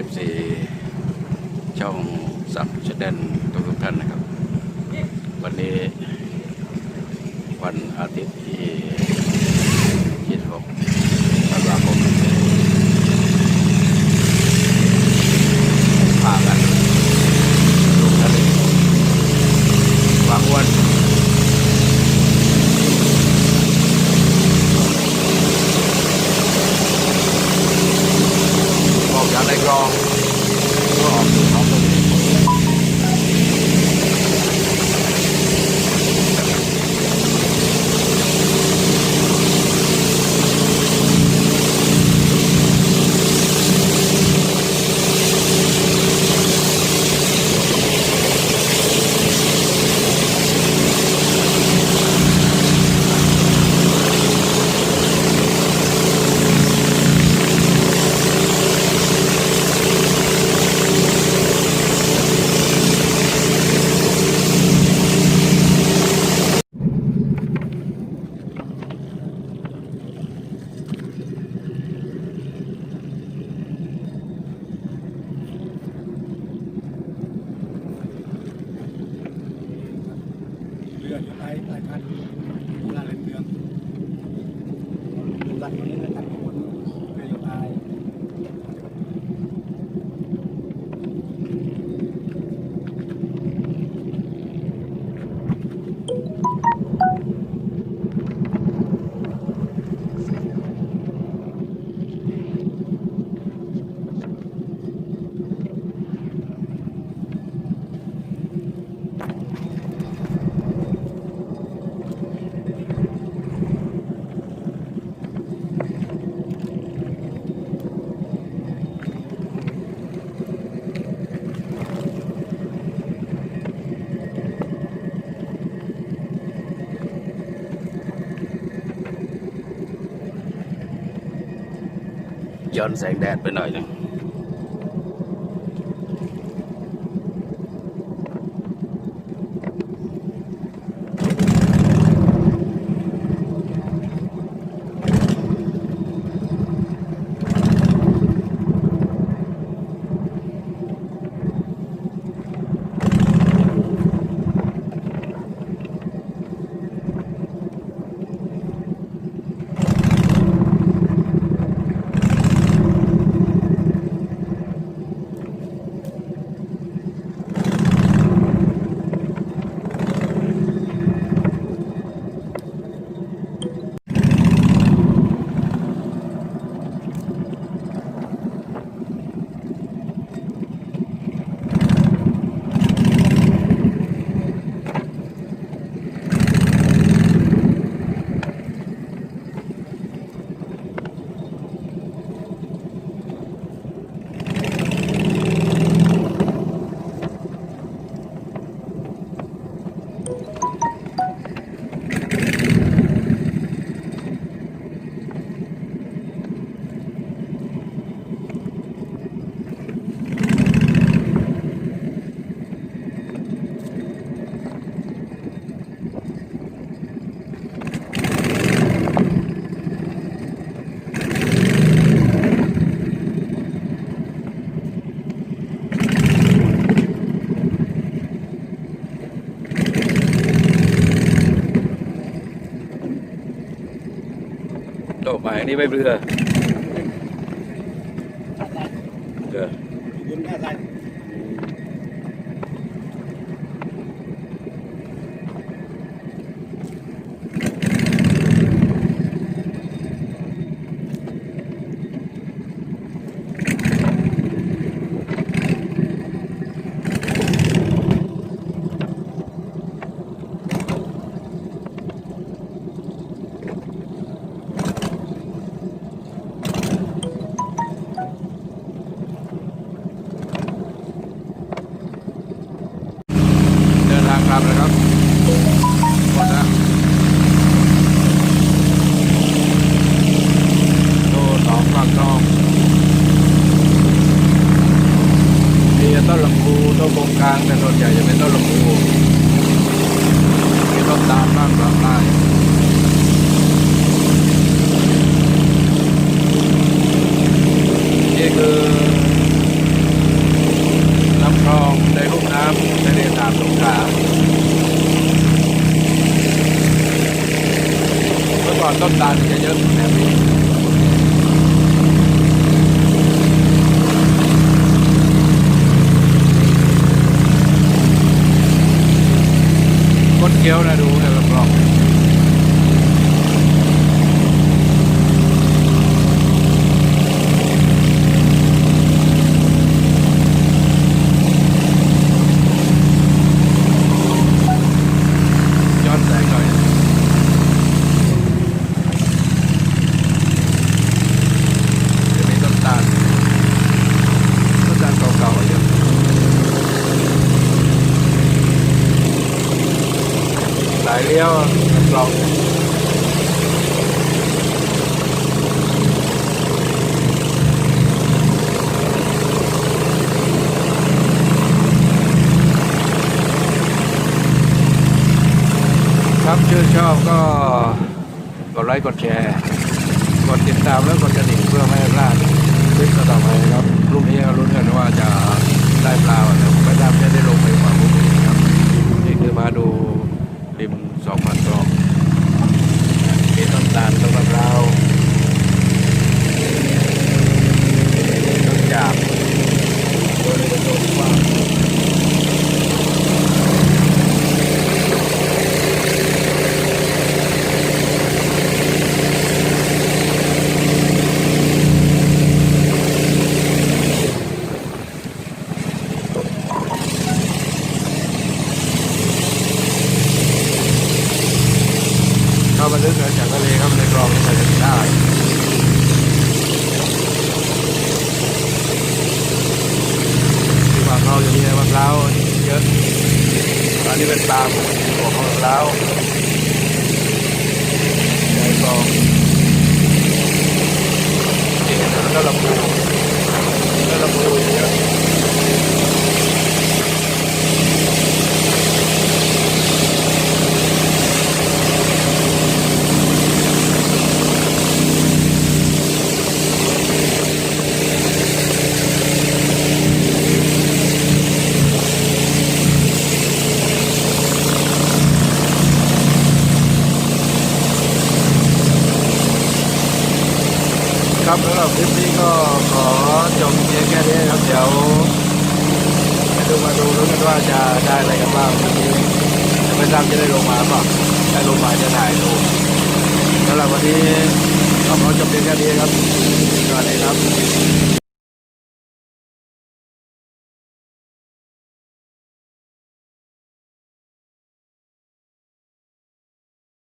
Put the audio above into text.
FC ช่องสับชแนลทุกท่านนะครับวันนี้วันอาทิตย์ที่26ธันวาคมพากันลงทะเลวางวันออกจากในกรองก็ออกสู่ท้องทะเลเรืออยู่หลายคันเวลาเล่นเรือรัดนี้นะครับคนเรืออยู่ท้ายย้อนแสงแดดไปหน่อยหนึงโตไปนี่ไม่เรือเรือ ยืนหน้าใส่เดินทางกลับนะครับหมดแล้วโตสองฝั่งคลองมีต้นลำพูต้นกงกลางแต่ส่วนใหญ่จะเป็นต้นลำพูมีต้นตาลบ้างกลางใต้นี่คือ ลาเมื่อก่อนต้นตาลจะเยอะแบบนี้คดเคี้ยวนะดูให้รอบๆย้อนแสงหน่อยจะมีต้นตาลเก่าๆเยอะสายเลี้ยวลองครับชื่นชอบก็กดไลค์กดแชร์กดติดตามแล้วกดกระดิ่งเพื่อไม่ให้พลาดคลิปต่อไปครับพรุ่งนี้เราลุ้นกันว่าจะได้ปลาหรือไม่ได้จะได้ลงไปฝั่งพวกนี้ครับนี่คือมาดูริม2,000 กรองมีต้นตาลต้นมะพร้าวต้นจากโดยโดยว่า เข้ามาลึกจากทะเลครับในคลองนี่จะเห็นได้ที่ว่าเขาจะมีมะพร้าวเยอะอันนี้เป็นปลาของมะพร้าวในคลองที่เห็นแล้วก็ลำพูเยอะครับสำหรับคลิปนี้ก็ขอจบเพียงแค่นี้ครับเดี๋ยวมาดูลุ้นกันว่าจะได้อะไรกันบ้างวันนี้ไม่ทราบจะได้ลงมาเปล่าได้ลงมาจะถ่ายดูสำหรับวันนี้ก็ขอจบเพียงแค่นี้ครับสวัสดีครับ